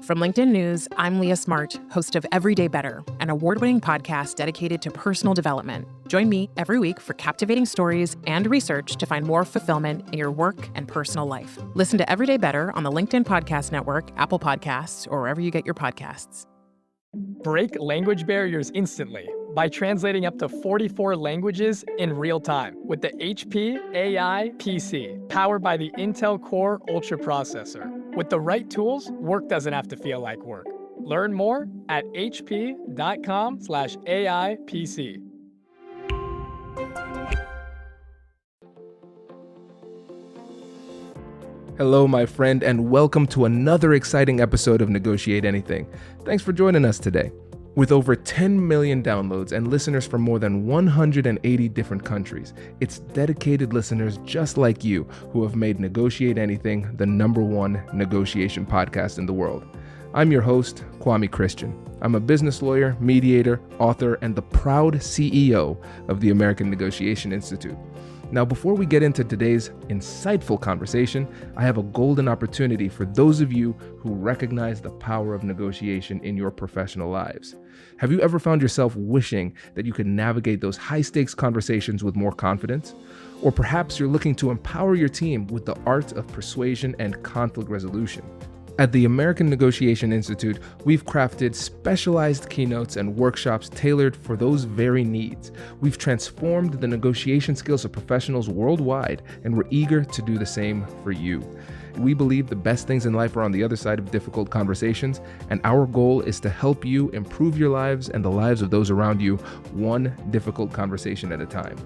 From LinkedIn News, I'm Leah Smart, host of Everyday Better, an award-winning podcast dedicated to personal development. Join me every week for captivating stories and research to find more fulfillment in your work and personal life. Listen to Everyday Better on the LinkedIn Podcast Network, Apple Podcasts, or wherever you get your podcasts. Break language barriers instantly by translating up to 44 languages in real time with the HP AI PC, powered by the Intel Core Ultra processor. With the right tools, work doesn't have to feel like work. Learn more at hp.com/AI PC. Hello, my friend, and welcome to another exciting episode of Negotiate Anything. Thanks for joining us today. With over 10 million downloads and listeners from more than 180 different countries, it's dedicated listeners just like you who have made Negotiate Anything the #1 negotiation podcast in the world. I'm your host, Kwame Christian. I'm a business lawyer, mediator, author, and the proud CEO of the American Negotiation Institute. Now, before we get into today's insightful conversation, I have a golden opportunity for those of you who recognize the power of negotiation in your professional lives. Have you ever found yourself wishing that you could navigate those high-stakes conversations with more confidence? Or perhaps you're looking to empower your team with the art of persuasion and conflict resolution. At the American Negotiation Institute, we've crafted specialized keynotes and workshops tailored for those very needs. We've transformed the negotiation skills of professionals worldwide, and we're eager to do the same for you. We believe the best things in life are on the other side of difficult conversations, and our goal is to help you improve your lives and the lives of those around you, one difficult conversation at a time.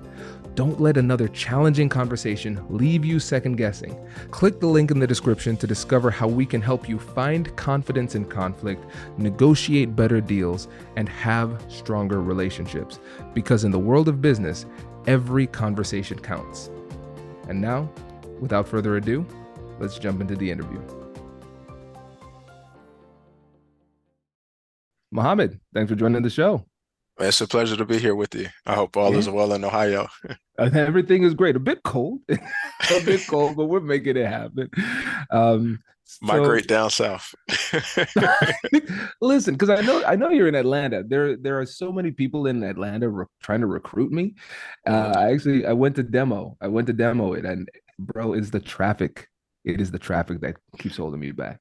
Don't let another challenging conversation leave you second guessing. Click the link in the description to discover how we can help you find confidence in conflict, negotiate better deals, and have stronger relationships. Because in the world of business, every conversation counts. And now, without further ado, let's jump into the interview. Mohamed, thanks for joining the show. It's a pleasure to be here with you. I hope all is well in Ohio. Everything is great. A bit cold, but we're making it happen. Migrate down south. Listen, because I know you're in Atlanta. There are so many people in Atlanta trying to recruit me. I went to demo it, and bro, it's the traffic. It is the traffic that keeps holding me back.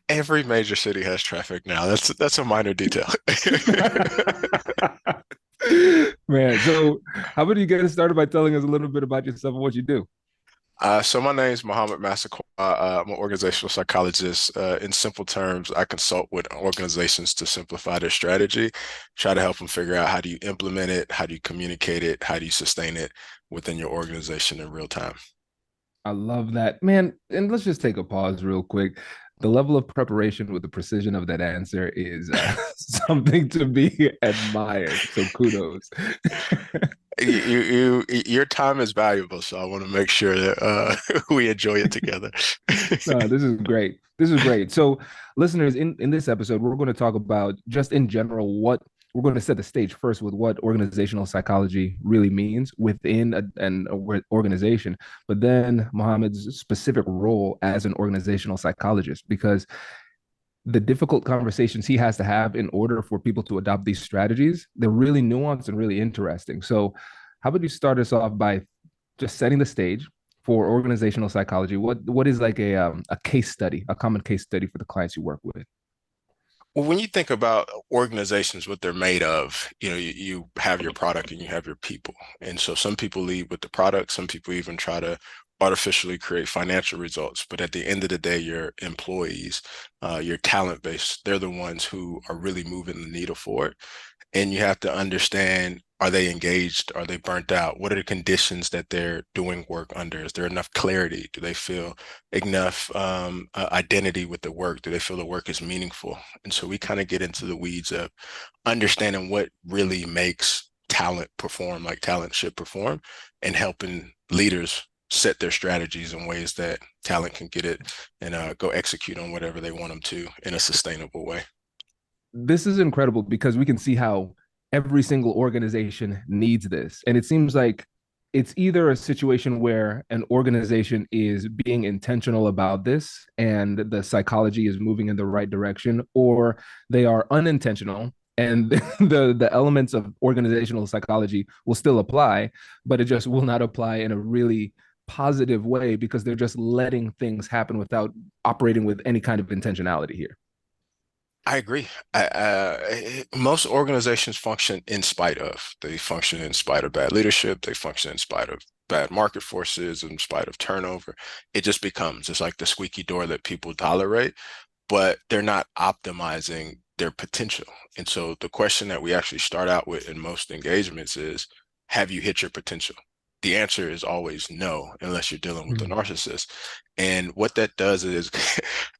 Every major city has traffic now. That's a minor detail. Man, so how about you get us started by telling us a little bit about yourself and what you do? So my name is Mohamed Massaquoi. I'm an organizational psychologist. In simple terms, I consult with organizations to simplify their strategy, try to help them figure out how do you implement it, how do you communicate it, how do you sustain it within your organization in real time. I love that, man. And let's just take a pause real quick. The level of preparation with the precision of that answer is something to be admired. So kudos. Your time is valuable, so I want to make sure that we enjoy it together. No, this is great. This is great. So, listeners, in this episode, we're going to talk about just in general we're going to set the stage first with what organizational psychology really means within an organization, but then Mohamed's specific role as an organizational psychologist, because the difficult conversations he has to have in order for people to adopt these strategies, they're really nuanced and really interesting. So how about you start us off by just setting the stage for organizational psychology? What is like a case study, a common case study for the clients you work with? Well, when you think about organizations, what they're made of, you have your product and you have your people. And so some people lead with the product. Some people even try to artificially create financial results. But at the end of the day, your employees, your talent base, they're the ones who are really moving the needle for it. And you have to understand, are they engaged? Are they burnt out? What are the conditions that they're doing work under? Is there enough clarity? Do they feel enough identity with the work? Do they feel the work is meaningful? And so we kind of get into the weeds of understanding what really makes talent perform like talent should perform, and helping leaders set their strategies in ways that talent can get it and go execute on whatever they want them to in a sustainable way. This is incredible because we can see how every single organization needs this. And it seems like it's either a situation where an organization is being intentional about this and the psychology is moving in the right direction, or they are unintentional and the elements of organizational psychology will still apply, but it just will not apply in a really positive way because they're just letting things happen without operating with any kind of intentionality here. I agree. Most organizations function in spite of. They function in spite of bad leadership. They function in spite of bad market forces, in spite of turnover. It just becomes, it's like the squeaky door that people tolerate, but they're not optimizing their potential. And so the question that we actually start out with in most engagements is, have you hit your potential? The answer is always no, unless you're dealing with a narcissist. And what that does is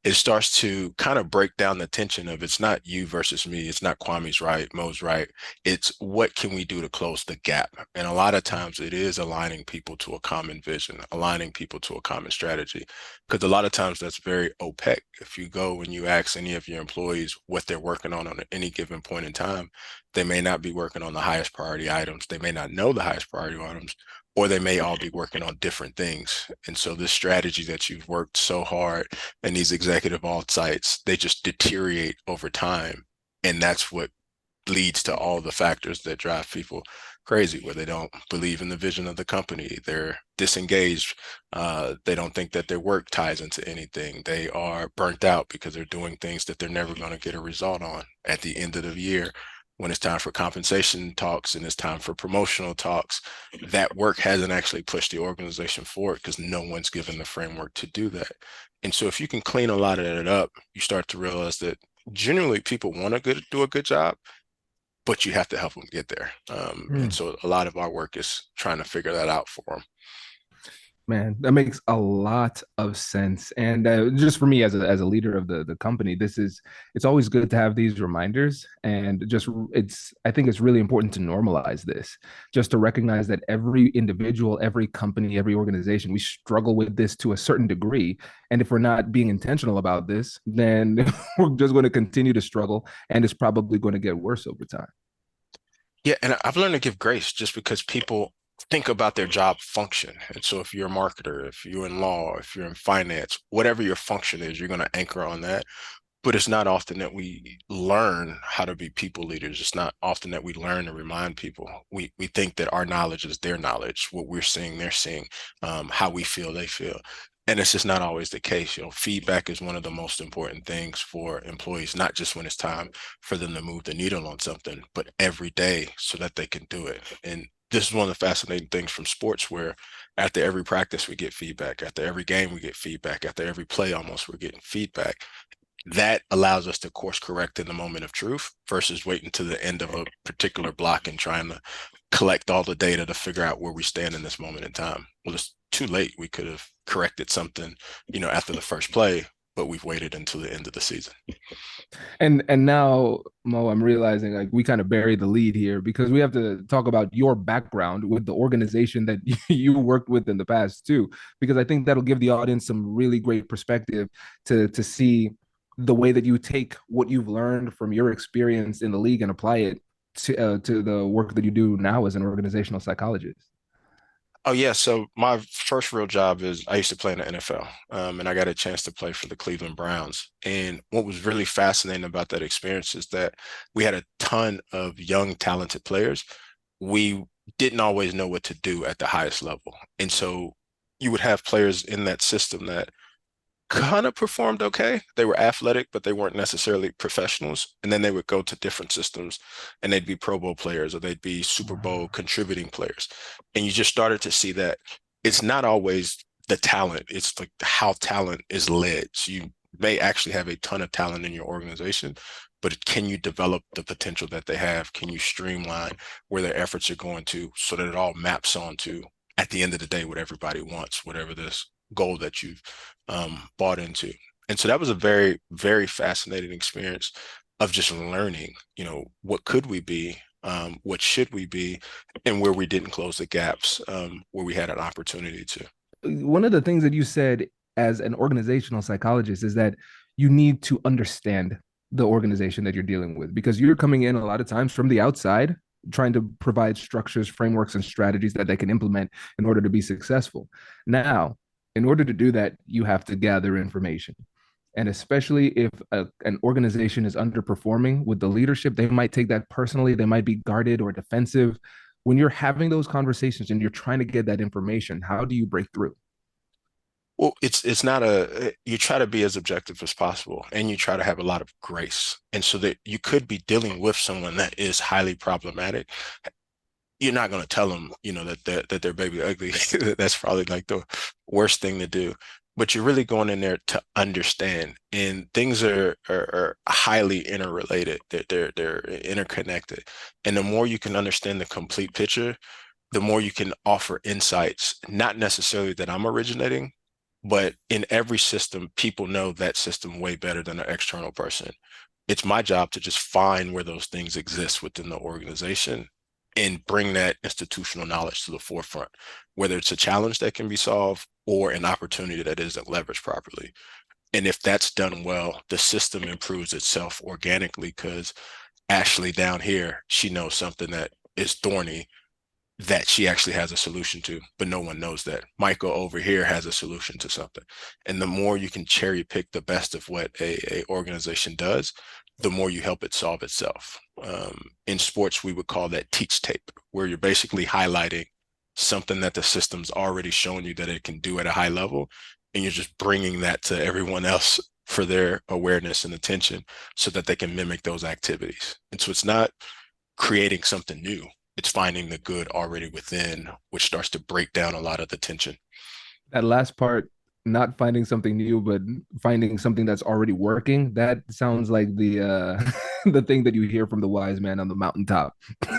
it starts to kind of break down the tension of, it's not you versus me. It's not Kwame's right, Mo's right. It's what can we do to close the gap? And a lot of times it is aligning people to a common vision, aligning people to a common strategy. Because a lot of times that's very opaque. If you go and you ask any of your employees what they're working on any given point in time, they may not be working on the highest priority items. They may not know the highest priority items, or they may all be working on different things. And so this strategy that you've worked so hard and these executive alt sites, they just deteriorate over time. And that's what leads to all the factors that drive people crazy, where they don't believe in the vision of the company. They're disengaged. They don't think that their work ties into anything. They are burnt out because they're doing things that they're never going to get a result on at the end of the year. When it's time for compensation talks and it's time for promotional talks, that work hasn't actually pushed the organization forward because no one's given the framework to do that. And so if you can clean a lot of that up, you start to realize that generally people want to do a good job, but you have to help them get there. And so a lot of our work is trying to figure that out for them. Man, that makes a lot of sense. And just for me as a leader of the company, it's always good to have these reminders. And I think it's really important to normalize this, just to recognize that every individual, every company, every organization, we struggle with this to a certain degree. And if we're not being intentional about this, then we're just going to continue to struggle, and it's probably going to get worse over time. Yeah, and I've learned to give grace just because people think about their job function. And so if you're a marketer, if you're in law, if you're in finance, whatever your function is, you're going to anchor on that. But it's not often that we learn how to be people leaders. It's not often that we learn to remind people. We think that our knowledge is their knowledge, what we're seeing, they're seeing, how we feel, they feel. And it's just not always the case. Feedback is one of the most important things for employees, not just when it's time for them to move the needle on something, but every day so that they can do it. And this is one of the fascinating things from sports, where after every practice, we get feedback. After every game, we get feedback. After every play, almost, we're getting feedback. That allows us to course correct in the moment of truth versus waiting to the end of a particular block and trying to collect all the data to figure out where we stand in this moment in time. Well, it's too late. We could have corrected something, after the first play, but we've waited until the end of the season. And now, Mo, I'm realizing like we kind of buried the lead here, because we have to talk about your background with the organization that you worked with in the past too, because I think that'll give the audience some really great perspective to see the way that you take what you've learned from your experience in the league and apply it to the work that you do now as an organizational psychologist. Oh, yeah. So my first real job is I used to play in the NFL, and I got a chance to play for the Cleveland Browns. And what was really fascinating about that experience is that we had a ton of young, talented players. We didn't always know what to do at the highest level. And so you would have players in that system that kind of performed okay. They were athletic, but they weren't necessarily professionals. And then they would go to different systems and they'd be Pro Bowl players, or they'd be Super Bowl contributing players. And you just started to see that it's not always the talent, it's like how talent is led. So you may actually have a ton of talent in your organization, but can you develop the potential that they have? Can you streamline where their efforts are going to, so that it all maps onto, at the end of the day, what everybody wants, whatever this goal that you've bought into. And so that was a very, very fascinating experience of just learning, what could we be, what should we be, and where we didn't close the gaps, where we had an opportunity to. One of the things that you said as an organizational psychologist is that you need to understand the organization that you're dealing with, because you're coming in a lot of times from the outside trying to provide structures, frameworks, and strategies that they can implement in order to be successful. Now, in order to do that, you have to gather information. And especially if an organization is underperforming with the leadership, they might take that personally. They might be guarded or defensive. When you're having those conversations and you're trying to get that information, how do you break through? Well, it's not you try to be as objective as possible and you try to have a lot of grace. And so that you could be dealing with someone that is highly problematic. You're not going to tell them, that they're baby ugly. That's probably like the worst thing to do. But you're really going in there to understand, and things are highly interrelated. They're interconnected. And the more you can understand the complete picture, the more you can offer insights, not necessarily that I'm originating, but in every system, people know that system way better than an external person. It's my job to just find where those things exist within the organization and bring that institutional knowledge to the forefront, whether it's a challenge that can be solved or an opportunity that isn't leveraged properly. And if that's done well, the system improves itself organically because Ashley down here, she knows something that is thorny that she actually has a solution to, but no one knows that. Michael over here has a solution to something. And the more you can cherry pick the best of what a organization does, the more you help it solve itself. In sports, we would call that teach tape, where you're basically highlighting something that the system's already shown you that it can do at a high level, and you're just bringing that to everyone else for their awareness and attention so that they can mimic those activities. And so it's not creating something new. It's finding the good already within, which starts to break down a lot of the tension. That last part, not finding something new, but finding something that's already working, that sounds like the the thing that you hear from the wise man on the mountaintop,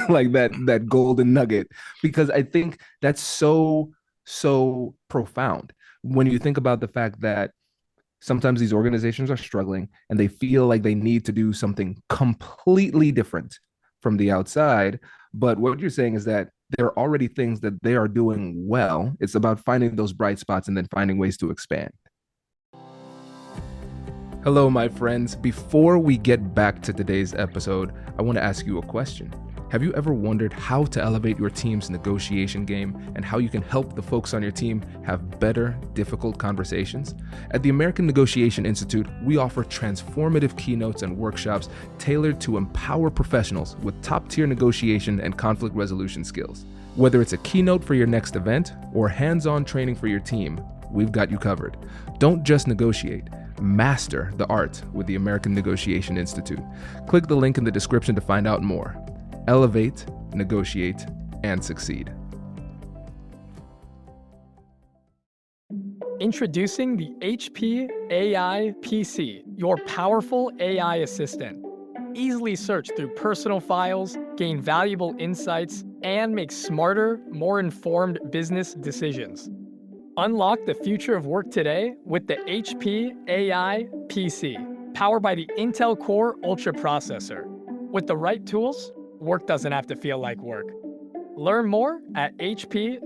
like that golden nugget, because I think that's so profound when you think about the fact that sometimes these organizations are struggling and they feel like they need to do something completely different from the outside. But what you're saying is that there are already things that they are doing well. It's about finding those bright spots and then finding ways to expand. Hello, my friends. Before we get back to today's episode, I want to ask you a question. Have you ever wondered how to elevate your team's negotiation game and how you can help the folks on your team have better, difficult conversations? At the American Negotiation Institute, we offer transformative keynotes and workshops tailored to empower professionals with top-tier negotiation and conflict resolution skills. Whether it's a keynote for your next event or hands-on training for your team, we've got you covered. Don't just negotiate. Master the art with the American Negotiation Institute. Click the link in the description to find out more. Elevate, negotiate, and succeed. Introducing the HP AI PC, your powerful AI assistant. Easily search through personal files, gain valuable insights, and make smarter, more informed business decisions. Unlock the future of work today with the HP AI PC, powered by the Intel Core Ultra processor. With the right tools, work doesn't have to feel like work. Learn more at hp.com/AIPC.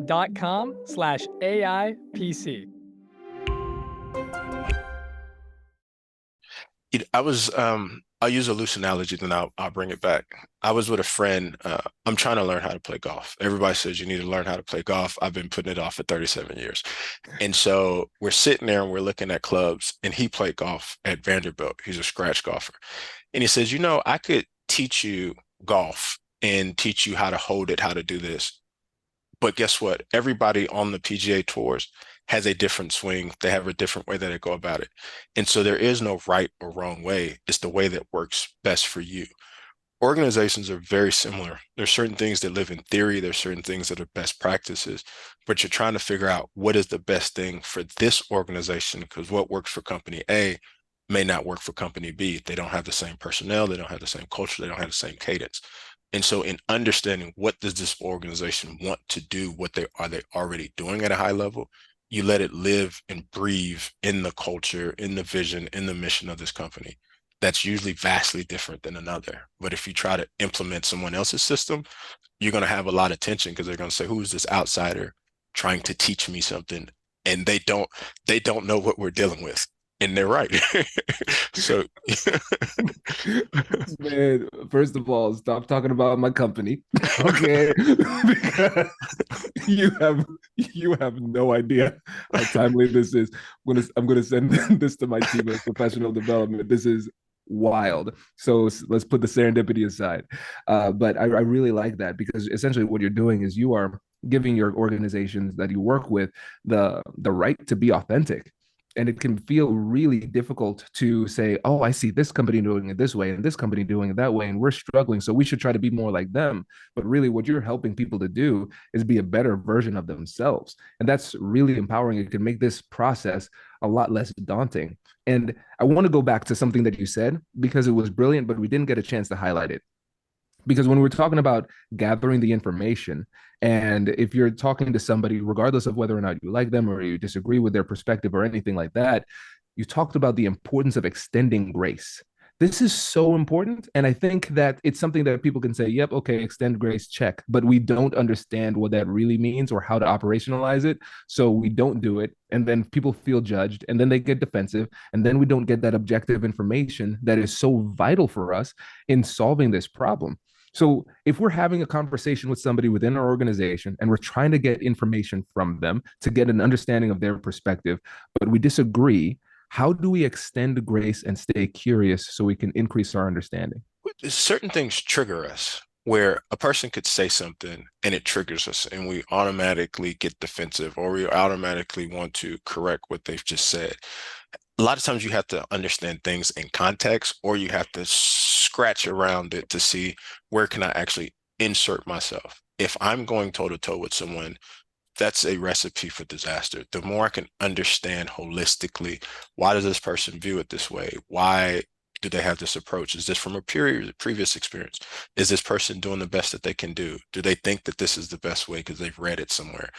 I'll use a loose analogy, then I'll bring it back. I was with a friend. I'm trying to learn how to play golf. Everybody says you need to learn how to play golf. I've been putting it off for 37 years. And so we're sitting there and we're looking at clubs, and he played golf at Vanderbilt. He's a scratch golfer. And he says, I could teach you golf and teach you how to hold it, how to do this. But guess what? Everybody on the PGA tours has a different swing. They have a different way that they go about it. And so there is no right or wrong way. It's the way that works best for you. Organizations are very similar. There's certain things that live in theory. There's certain things that are best practices, but you're trying to figure out what is the best thing for this organization, because what works for company A may not work for company B. They don't have the same personnel. They don't have the same culture. They don't have the same cadence. And so in understanding what does this organization want to do, what they already doing at a high level, you let it live and breathe in the culture, in the vision, in the mission of this company. That's usually vastly different than another. But if you try to implement someone else's system, you're going to have a lot of tension because they're going to say, who's this outsider trying to teach me something? And they don't know what we're dealing with. and they're right. So Man, first of all, stop talking about my company, okay? Because you have you have no idea how timely this is. I'm gonna send this to my team of professional development. This is wild. So let's put the serendipity aside. But I really like that because essentially what you're doing is you are giving your organizations that you work with the right to be authentic. And it can feel really difficult to say, oh, I see this company doing it this way and this company doing it that way, and we're struggling, so we should try to be more like them. But really what you're helping people to do is be a better version of themselves, and that's really empowering. It can make this process a lot less daunting. And I want to go back to something that you said because it was brilliant, but we didn't get a chance to highlight it. Because when we're talking about gathering the information, and if you're talking to somebody, regardless of whether or not you like them or you disagree with their perspective or anything like that, you talked about the importance of extending grace. This is so important. And I think that it's something that people can say, yep, okay, extend grace, check. But we don't understand what that really means or how to operationalize it. So we don't do it. And then people feel judged and then they get defensive. And then we don't get that objective information that is so vital for us in solving this problem. So if we're having a conversation with somebody within our organization and we're trying to get information from them to get an understanding of their perspective, but we disagree, how do we extend grace and stay curious so we can increase our understanding? certain things trigger us where a person could say something and it triggers us and we automatically get defensive or we automatically want to correct what they've just said. A lot of times you have to understand things in context or you have to scratch around it to see where can I actually insert myself. If I'm going toe to toe with someone, that's a recipe for disaster. The more I can understand holistically, why does this person view it this way? Why do they have this approach? Is this from a previous experience? Is this person doing the best that they can do? Do they think that this is the best way because they've read it somewhere?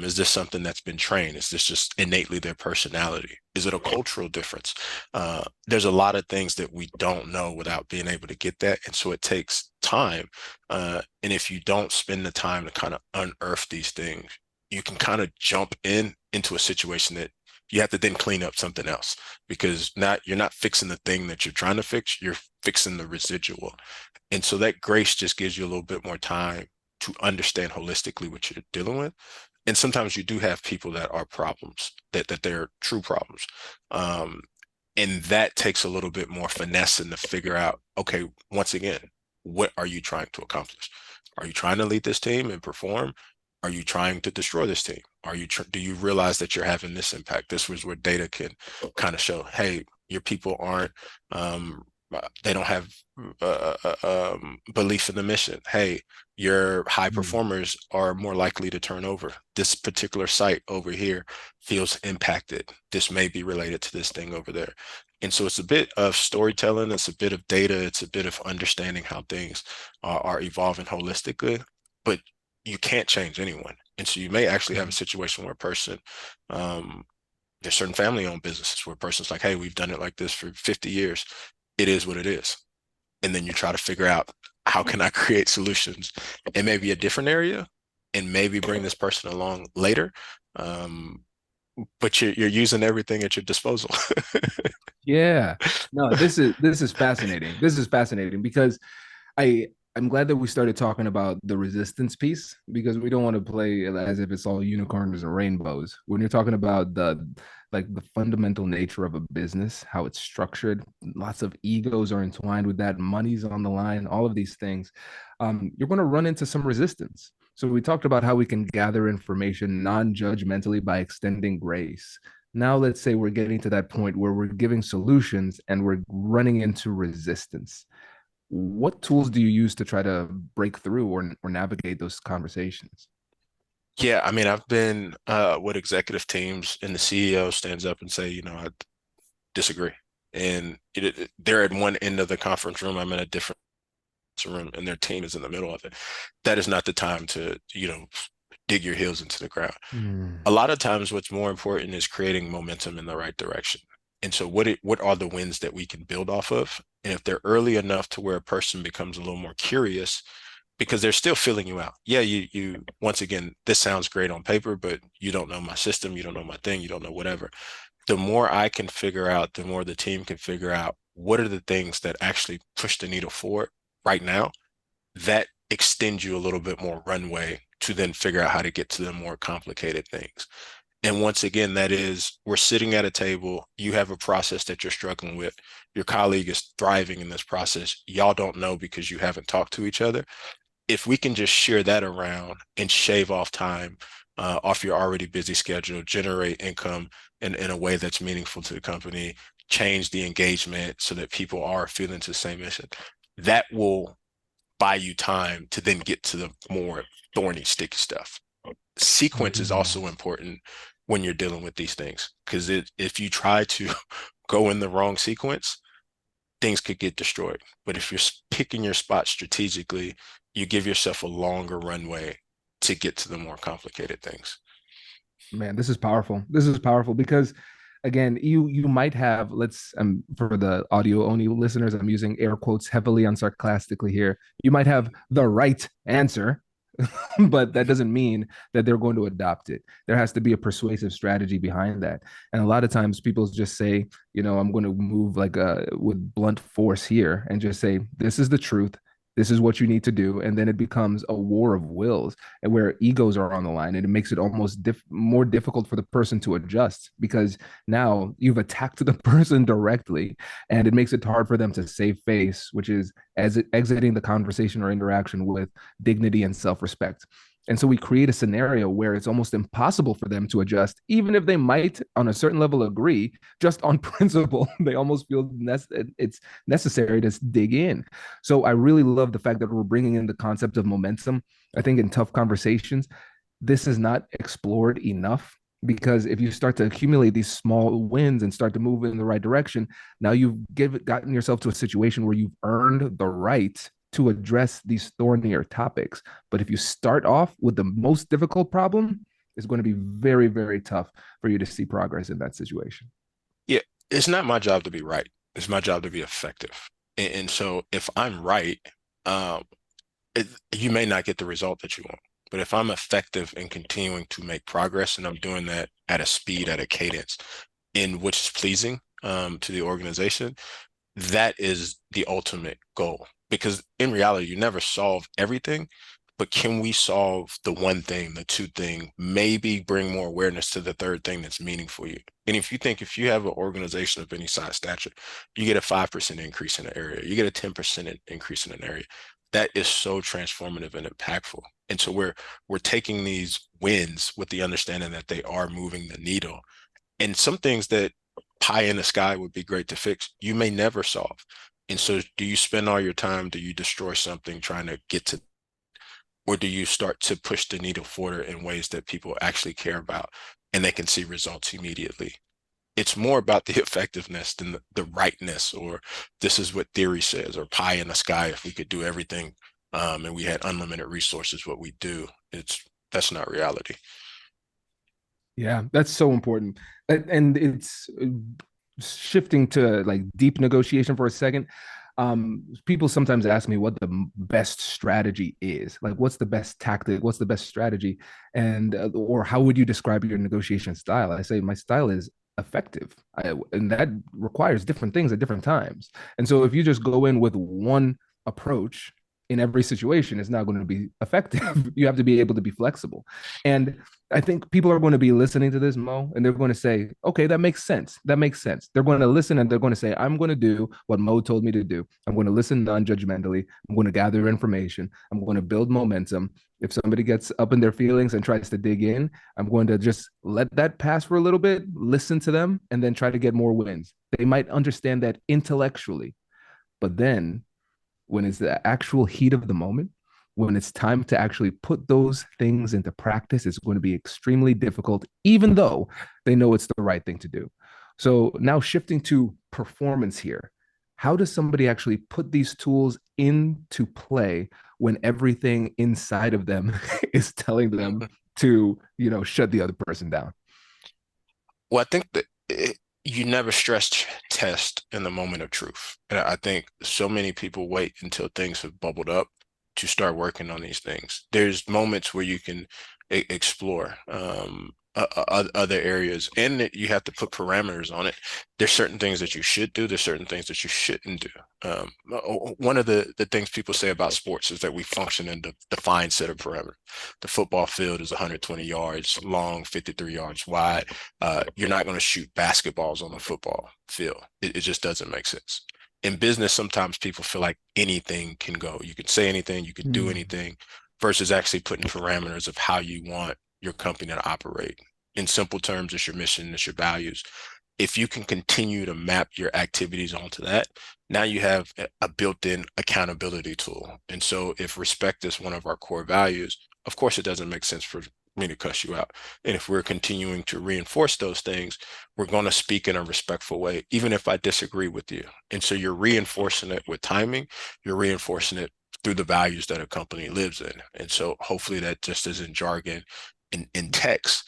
Is this something that's been trained? Is this just innately their personality? Is it a cultural difference? There's a lot of things that we don't know without being able to get that. And so it takes time. And if you don't spend the time to kind of unearth these things, you can kind of jump into a situation that you have to then clean up something else because you're not fixing the thing that you're trying to fix, you're fixing the residual. And so that grace just gives you a little bit more time to understand holistically what you're dealing with. And sometimes you do have people that are problems, that they're true problems. And that takes a little bit more finesse to figure out, okay, once again, what are you trying to accomplish? Are you trying to lead this team and perform? Are you trying to destroy this team? Do you realize that you're having this impact? This was where data can kind of show, hey, your people aren't, they don't have belief in the mission. Hey, your high performers are more likely to turn over. This particular site over here feels impacted. This may be related to this thing over there. And so it's a bit of storytelling, it's a bit of data, it's a bit of understanding how things are evolving holistically, but you can't change anyone. And so you may actually have a situation where a person, there's certain family-owned businesses where a person's like, hey, we've done it like this for 50 years. It is what it is. And then you try to figure out how can I create solutions in maybe a different area and maybe bring this person along later. But you're using everything at your disposal. Yeah. No, this is fascinating. This is fascinating because I'm glad that we started talking about the resistance piece because we don't want to play as if it's all unicorns and rainbows. When you're talking about the fundamental nature of a business, how it's structured, lots of egos are entwined with that, money's on the line, all of these things, you're going to run into some resistance. So we talked about how we can gather information non-judgmentally by extending grace. Now let's say we're getting to that point where we're giving solutions and we're running into resistance. What tools do you use to try to break through or navigate those conversations? Yeah, I mean, I've been with executive teams and the CEO stands up and say, I disagree. And they're at one end of the conference room. I'm in a different room and their team is in the middle of it. That is not the time to, dig your heels into the ground. A lot of times what's more important is creating momentum in the right direction. And so what are the wins that we can build off of? And if they're early enough to where a person becomes a little more curious, because they're still filling you out. Yeah, you once again, this sounds great on paper, but you don't know my system, you don't know my thing, you don't know whatever. the more I can figure out, the more the team can figure out what are the things that actually push the needle forward right now, that extends you a little bit more runway to then figure out how to get to the more complicated things. And once again, that is, we're sitting at a table, you have a process that you're struggling with, your colleague is thriving in this process. Y'all don't know because you haven't talked to each other. If we can just share that around and shave off time off your already busy schedule, generate income in a way that's meaningful to the company, change the engagement so that people are feeling to the same mission, that will buy you time to then get to the more thorny, sticky stuff. Sequence is also important when you're dealing with these things, because if you try to go in the wrong sequence, things could get destroyed. But if you're picking your spot strategically, you give yourself a longer runway to get to the more complicated things. Man, this is powerful. This is powerful because again, you might have, let's for the audio only listeners, I'm using air quotes heavily and sarcastically here. You might have the right answer, but that doesn't mean that they're going to adopt it. There has to be a persuasive strategy behind that. And a lot of times people just say, I'm going to move like with blunt force here and just say, this is the truth. This is what you need to do. And then it becomes a war of wills and where egos are on the line. And it makes it almost more difficult for the person to adjust because now you've attacked the person directly and it makes it hard for them to save face, which is as exiting the conversation or interaction with dignity and self-respect. And so we create a scenario where it's almost impossible for them to adjust, even if they might on a certain level agree, just on principle, they almost feel it's necessary to dig in. So I really love the fact that we're bringing in the concept of momentum. I think in tough conversations, this is not explored enough because if you start to accumulate these small wins and start to move in the right direction, now you've gotten yourself to a situation where you've earned the right to address these thornier topics. But if you start off with the most difficult problem, it's going to be very, very tough for you to see progress in that situation. Yeah, it's not my job to be right. It's my job to be effective. And so if I'm right, um, you may not get the result that you want. But if I'm effective in continuing to make progress and I'm doing that at a speed, at a cadence in which is pleasing to the organization, that is the ultimate goal. Because in reality, you never solve everything, but can we solve the one thing, the two thing, maybe bring more awareness to the third thing that's meaningful for you? And if you have an organization of any size stature, you get a 5% increase in an area, you get a 10% increase in an area. That is so transformative and impactful. And so we're taking these wins with the understanding that they are moving the needle. And some things that pie in the sky would be great to fix, you may never solve. And so do you spend all your time, do you destroy something trying to get to, or do you start to push the needle forward in ways that people actually care about and they can see results immediately? It's more about the effectiveness than the rightness, or this is what theory says, or pie in the sky. If we could do everything and we had unlimited resources, what we do, that's not reality. Yeah, that's so important. And it's shifting to like deep negotiation for a second. People sometimes ask me what the best strategy is. Like, what's the best tactic? What's the best strategy? And or how would you describe your negotiation style? I say my style is effective, and that requires different things at different times. And so if you just go in with one approach in every situation, it's not going to be effective. You have to be able to be flexible. And I think people are going to be listening to this, Mo, and they're going to say, okay, that makes sense. That makes sense. They're going to listen and they're going to say, I'm going to do what Mo told me to do. I'm going to listen non-judgmentally. I'm going to gather information. I'm going to build momentum. If somebody gets up in their feelings and tries to dig in, I'm going to just let that pass for a little bit, listen to them, and then try to get more wins. They might understand that intellectually, but then when it's the actual heat of the moment, when it's time to actually put those things into practice, it's going to be extremely difficult, even though they know it's the right thing to do. So now shifting to performance here, how does somebody actually put these tools into play when everything inside of them is telling them to, shut the other person down? Well, I think that you never stress test in the moment of truth. And I think so many people wait until things have bubbled up to start working on these things. There's moments where you can explore. other areas, and that you have to put parameters on it. There's certain things that you should do. There's certain things that you shouldn't do. One of the things people say about sports is that we function in the defined set of parameters. The football field is 120 yards long, 53 yards wide. You're not going to shoot basketballs on a football field. It just doesn't make sense. In business, sometimes people feel like anything can go. You can say anything, you can do anything, versus actually putting parameters of how you want your company to operate. In simple terms, it's your mission, it's your values. If you can continue to map your activities onto that, now you have a built-in accountability tool. And so if respect is one of our core values, of course, it doesn't make sense for me to cuss you out. And if we're continuing to reinforce those things, we're going to speak in a respectful way, even if I disagree with you. And so you're reinforcing it with timing, you're reinforcing it through the values that a company lives in. And so hopefully that just isn't jargon in text.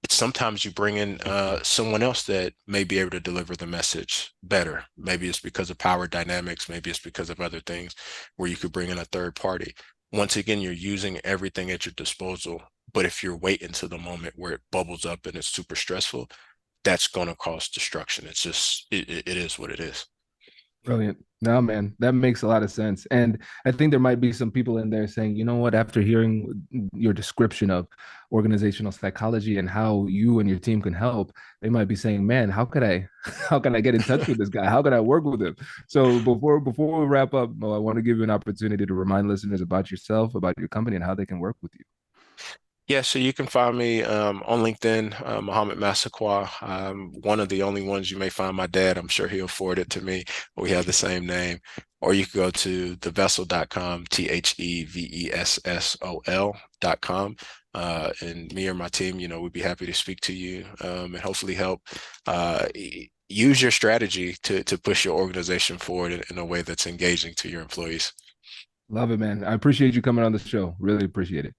It's sometimes you bring in someone else that may be able to deliver the message better. Maybe it's because of power dynamics, maybe it's because of other things where you could bring in a third party. Once again, you're using everything at your disposal. But if you're waiting to the moment where it bubbles up and it's super stressful, that's going to cause destruction. It's just, it is what it is. Brilliant. No, man, that makes a lot of sense. And I think there might be some people in there saying, you know what, after hearing your description of organizational psychology and how you and your team can help, they might be saying, man, how can I get in touch with this guy? How can I work with him? So before we wrap up, Mo, I want to give you an opportunity to remind listeners about yourself, about your company, and how they can work with you. Yeah, so you can find me on LinkedIn, Mohamed Massaquoi. One of the only ones you may find my dad. I'm sure he'll forward it to me. We have the same name. Or you can go to thevessel.com, THEVESSOL.com. And me or my team, we'd be happy to speak to you and hopefully help use your strategy to push your organization forward in a way that's engaging to your employees. Love it, man. I appreciate you coming on the show. Really appreciate it.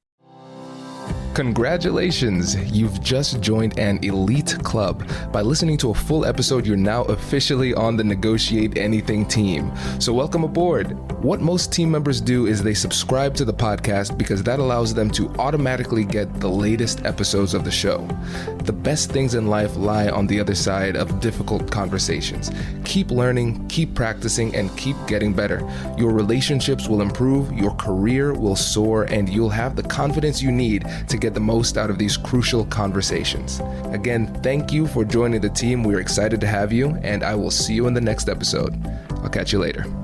Congratulations, you've just joined an elite club. By listening to a full episode, you're now officially on the Negotiate Anything team. So welcome aboard. What most team members do is they subscribe to the podcast because that allows them to automatically get the latest episodes of the show. The best things in life lie on the other side of difficult conversations. Keep learning, keep practicing, and keep getting better. Your relationships will improve, your career will soar, and you'll have the confidence you need to get the most out of these crucial conversations. Again, thank you for joining the team. We're excited to have you, and I will see you in the next episode. I'll catch you later.